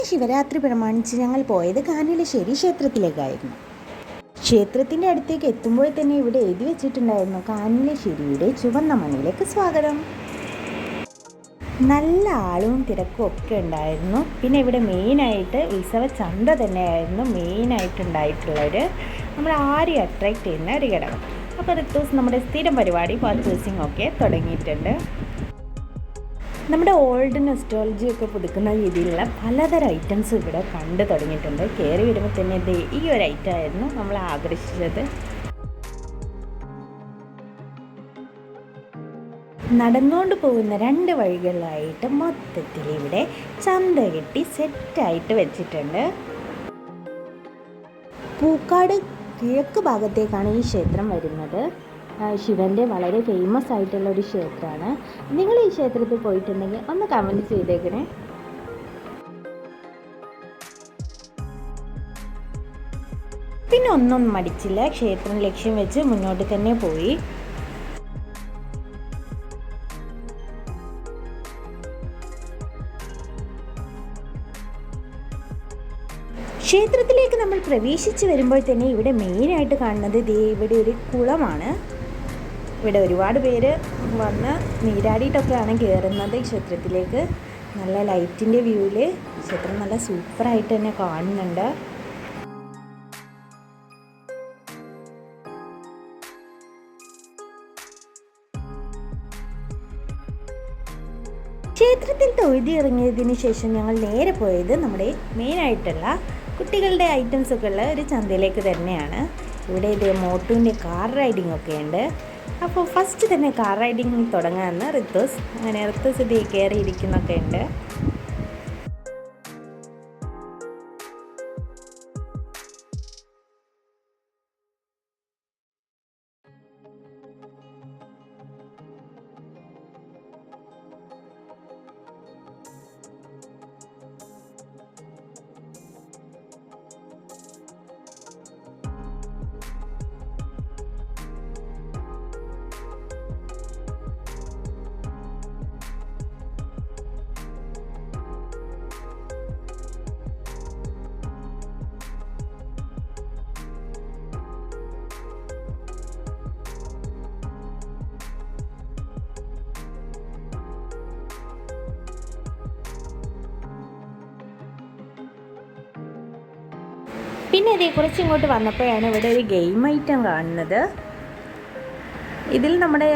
ഇത്തവണ ശിവരാത്രി പ്രമാണിച്ച് ഞങ്ങൾ പോയത് കാനലശ്ശേരി ക്ഷേത്രത്തിലേക്കായിരുന്നു. ക്ഷേത്രത്തിൻ്റെ അടുത്തേക്ക് എത്തുമ്പോൾ തന്നെ ഇവിടെ എഴുതി വെച്ചിട്ടുണ്ടായിരുന്നു കാനലശ്ശേരിയുടെ ചുവന്ന മണ്ണിലേക്ക് സ്വാഗതം. നല്ല ആളും തിരക്കും ഒക്കെ ഉണ്ടായിരുന്നു. പിന്നെ ഇവിടെ മെയിനായിട്ട് ഉത്സവ ചന്ത തന്നെയായിരുന്നു മെയിനായിട്ടുണ്ടായിട്ടുള്ളൊരു നമ്മൾ ആരെയും അട്രാക്റ്റ് ചെയ്യുന്ന ഒരു ഘടകം. അപ്പോൾ റിത്തൂസ് നമ്മുടെ സ്ഥിരം പരിപാടി പർച്ചേസിംഗ് ഒക്കെ തുടങ്ങിയിട്ടുണ്ട്. നമ്മുടെ ഓൾഡ് നെസ്റ്റോളജി ഒക്കെ പുതുക്കുന്ന രീതിയിലുള്ള പലതരം ഐറ്റംസ് ഇവിടെ കണ്ടു തുടങ്ങിയിട്ടുണ്ട്. കയറി വരുമ്പോൾ തന്നെ ഈ ഒരു ഐറ്റം ആയിരുന്നു നമ്മളെ ആകർഷിച്ചത്. നടന്നുകൊണ്ട് പോകുന്ന രണ്ട് വഴികളിലായിട്ട് മൊത്തത്തിൽ ഇവിടെ ചന്ത കെട്ടി സെറ്റായിട്ട് വെച്ചിട്ടുണ്ട്. പൂക്കാട് കിഴക്ക് ഭാഗത്തേക്കാണ് ഈ ക്ഷേത്രം വരുന്നത്. ശിവൻ്റെ വളരെ ഫേമസ് ആയിട്ടുള്ള ഒരു ക്ഷേത്രമാണ്. നിങ്ങൾ ഈ ക്ഷേത്രത്തിൽ പോയിട്ടുണ്ടെങ്കിൽ ഒന്ന് കമൻറ്റ് ചെയ്തേക്കണേ. പിന്നെ ഒന്നും മടിച്ചില്ല, ക്ഷേത്രം ലക്ഷ്യം വെച്ച് മുന്നോട്ട് തന്നെ പോയി. ക്ഷേത്രത്തിലേക്ക് നമ്മൾ പ്രവേശിച്ച് വരുമ്പോൾ തന്നെ ഇവിടെ മെയിനായിട്ട് കാണുന്നത് ഇവിടെ ഒരു കുളമാണ്. ഇവിടെ ഒരുപാട് പേര് വന്ന് നീരാടിയിട്ടൊക്കെയാണ് കയറുന്നത് ഈ ക്ഷേത്രത്തിലേക്ക്. നല്ല ലൈറ്റിൻ്റെ വ്യൂവിൽ ക്ഷേത്രം നല്ല സൂപ്പറായിട്ട് തന്നെ കാണുന്നുണ്ട്. ക്ഷേത്രത്തിൽ തൊഴുതി ഇറങ്ങിയതിന് ശേഷം ഞങ്ങൾ നേരെ പോയത് നമ്മുടെ മെയിനായിട്ടുള്ള കുട്ടികളുടെ ഐറ്റംസൊക്കെ ഉള്ള ഒരു ചന്തയിലേക്ക് തന്നെയാണ്. ഇവിടെ ഇത് മോട്ടുവിൻ്റെ കാർ റൈഡിംഗ് ഒക്കെ ഉണ്ട്. അപ്പോൾ ഫസ്റ്റ് തന്നെ കാർ റൈഡിങ് തുടങ്ങാമെന്ന് റിത്തൂസ്. അങ്ങനെ റിത്തൂസ് ഇത് കയറിയിരിക്കുന്നൊക്കെ ഉണ്ട്. പിന്നെ ഇതേ കുറച്ചിങ്ങോട്ട് വന്നപ്പോഴാണ് ഇവിടെ ഒരു ഗെയിം ഐറ്റം കാണുന്നത്. ഇതിൽ നമ്മുടെ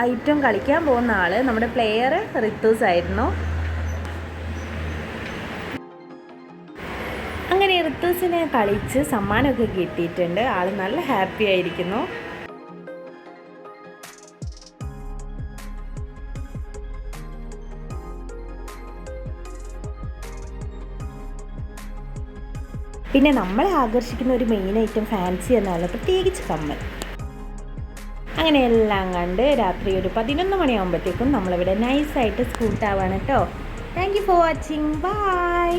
ഐറ്റം കളിക്കാൻ പോകുന്ന ആൾ നമ്മുടെ പ്ലെയർ റിത്തൂസ് ആയിരുന്നു. അങ്ങനെ റിത്തൂസിനെ കളിച്ച് സമ്മാനമൊക്കെ കിട്ടിയിട്ടുണ്ട്. ആൾ നല്ല ഹാപ്പി ആയിരിക്കുന്നു. പിന്നെ നമ്മളെ ആകർഷിക്കുന്ന ഒരു മെയിൻ ഐറ്റം ഫാൻസി എന്നാണ്, പ്രത്യേകിച്ച് കമ്മൽ. അങ്ങനെ എല്ലാം കണ്ട് രാത്രി ഒരു 11 മണിയാകുമ്പോഴത്തേക്കും നമ്മളിവിടെ നൈസായിട്ട് സ്കൂട്ടാവാണ് കേട്ടോ. Thank you for watching. By.